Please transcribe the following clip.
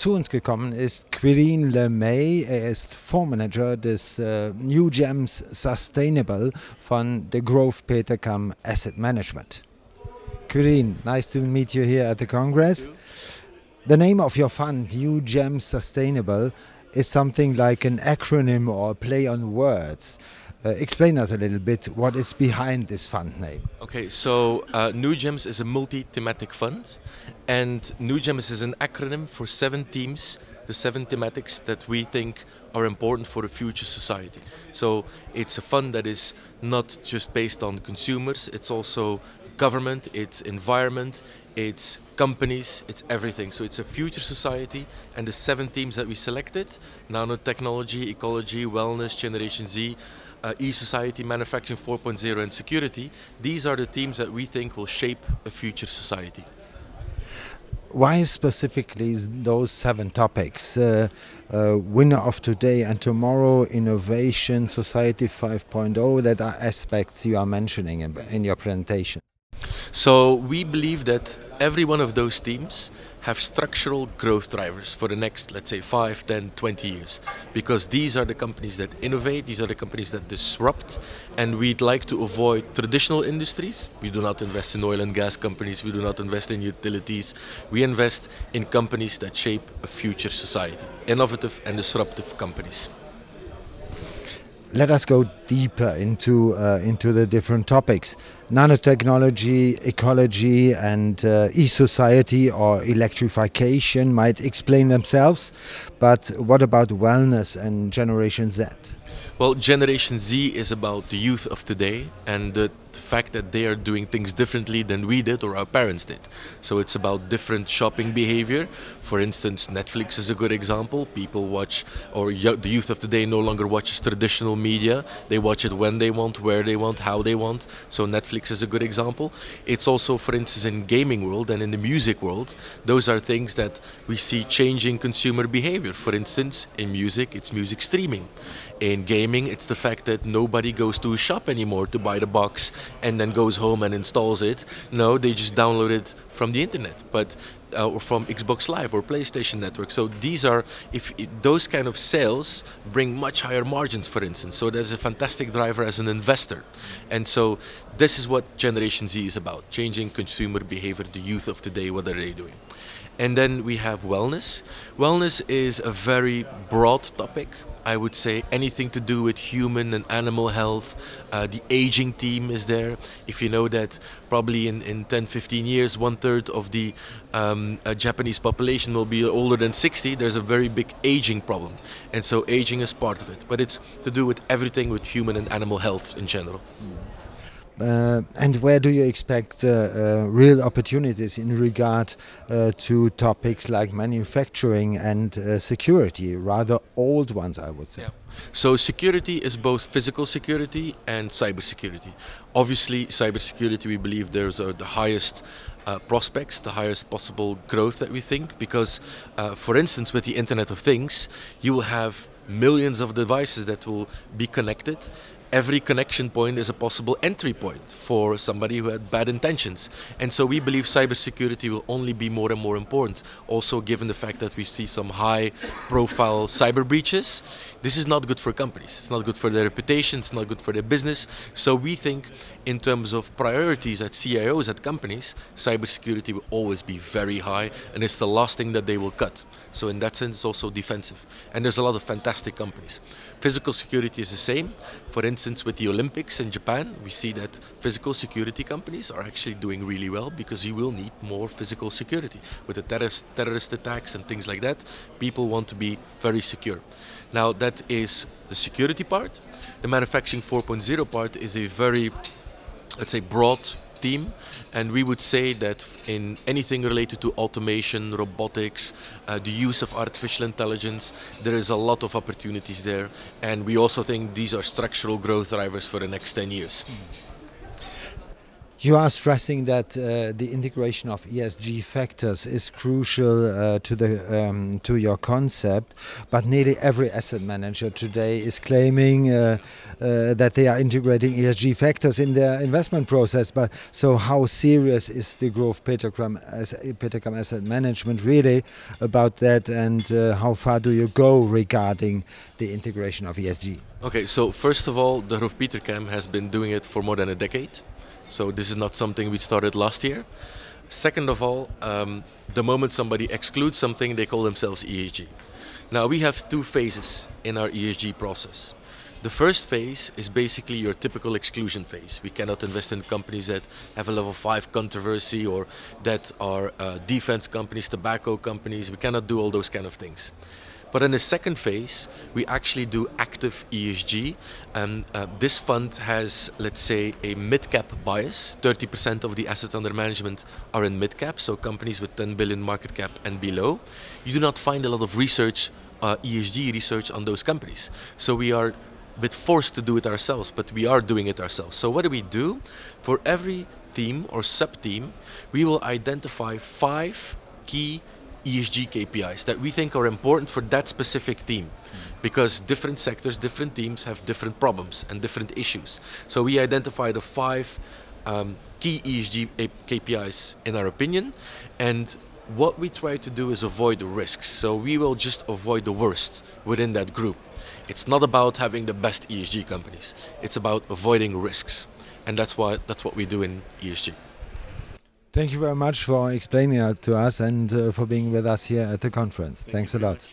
zu uns gekommen ist Quirien Lemey. Er ist Fondsmanager des New Gems Sustainable von the Growth Petercam Asset Management. Quirien, nice to meet you here at the Congress. The name of your fund, New Gems Sustainable, is something like an acronym or a play on words. Explain us a little bit what is behind this fund name. Okay, so New Gems is a multi-thematic fund, and New Gems is an acronym for 7 themes, the 7 thematics that we think are important for a future society. So it's a fund that is not just based on consumers, it's also government, it's environment, it's companies, it's everything. So it's a future society, and the 7 themes that we selected, nanotechnology, ecology, wellness, Generation Z, e-society, manufacturing 4.0 and security, these are the themes that we think will shape a future society. Why specifically those 7 topics? Winner of today and tomorrow, innovation, society 5.0, that are aspects you are mentioning in your presentation. So we believe that every one of those themes have structural growth drivers for the next, let's say, 5, 10, 20 years. Because these are the companies that innovate, these are the companies that disrupt, and we'd like to avoid traditional industries. We do not invest in oil and gas companies, we do not invest in utilities. We invest in companies that shape a future society, innovative and disruptive companies. Let us go deeper into the different topics. Nanotechnology, ecology and e-society or electrification might explain themselves, but what about wellness and Generation Z? Well, Generation Z is about the youth of today and the fact that they are doing things differently than we did or our parents did. So it's about different shopping behavior. For instance, Netflix is a good example. People watch, or the youth of today no longer watches traditional media. They watch it when they want, where they want, how they want. So Netflix is a good example. It's also, for instance, in gaming world and in the music world, those are things that we see changing consumer behavior. For instance, in music, it's music streaming. In gaming, it's the fact that nobody goes to a shop anymore to buy the box and then goes home and installs it. No, they just download it from the internet, or from Xbox Live or PlayStation Network. So these are, those kind of sales bring much higher margins, for instance. So there's a fantastic driver as an investor. And so this is what Generation Z is about, changing consumer behavior, the youth of today, what are they doing? And then we have wellness. Wellness is a very broad topic. I would say anything to do with human and animal health. The aging theme is there. If you know that probably in 10, 15 years, 1/3 of the Japanese population will be older than 60, there's a very big aging problem. And so aging is part of it. But it's to do with everything with human and animal health in general. And where do you expect real opportunities in regard to topics like manufacturing and security, rather old ones, I would say? Yeah. So security is both physical security and cybersecurity. Obviously, cybersecurity, we believe there's the highest prospects, the highest possible growth that we think, because for instance, with the Internet of Things, you will have millions of devices that will be connected. Every connection point is a possible entry point for somebody who had bad intentions. And so we believe cybersecurity will only be more and more important. Also, given the fact that we see some high-profile cyber breaches, this is not good for companies. It's not good for their reputation. It's not good for their business. So we think in terms of priorities at CIOs, at companies, cybersecurity will always be very high, and it's the last thing that they will cut. So in that sense, it's also defensive. And there's a lot of fantastic companies. Physical security is the same. For instance, with the Olympics in Japan, we see that physical security companies are actually doing really well because you will need more physical security. With the terrorist attacks and things like that, people want to be very secure. Now, that is the security part. The manufacturing 4.0 part is a very, let's say, broad theme, and we would say that in anything related to automation, robotics, the use of artificial intelligence, there is a lot of opportunities there, and we also think these are structural growth drivers for the next 10 years. You are stressing that the integration of ESG factors is crucial to your concept, but nearly every asset manager today is claiming that they are integrating ESG factors in their investment process. But so, how serious is the Growth Petercam Asset Management really about that, and how far do you go regarding the integration of ESG? Okay, so first of all, the Growth Petercam has been doing it for more than a decade. So this is not something we started last year. Second of all, the moment somebody excludes something, they call themselves ESG. Now we have two phases in our ESG process. The first phase is basically your typical exclusion phase. We cannot invest in companies that have a level 5 controversy or that are defense companies, tobacco companies. We cannot do all those kind of things. But in the second phase, we actually do active ESG, and this fund has, let's say, a mid-cap bias. 30% of the assets under management are in mid-cap, so companies with 10 billion market cap and below. You do not find a lot of research, ESG research on those companies. So we are a bit forced to do it ourselves, but we are doing it ourselves. So what do? For every theme or sub-theme, we will identify 5 key ESG KPIs that we think are important for that specific theme, because different sectors, different teams have different problems and different issues. So we identify the 5 key ESG KPIs in our opinion, and what we try to do is avoid the risks. So we will just avoid the worst within that group. It's not about having the best ESG companies. It's about avoiding risks, and that's what we do in ESG. Thank you very much for explaining it to us and for being with us here at the conference. Thanks a lot.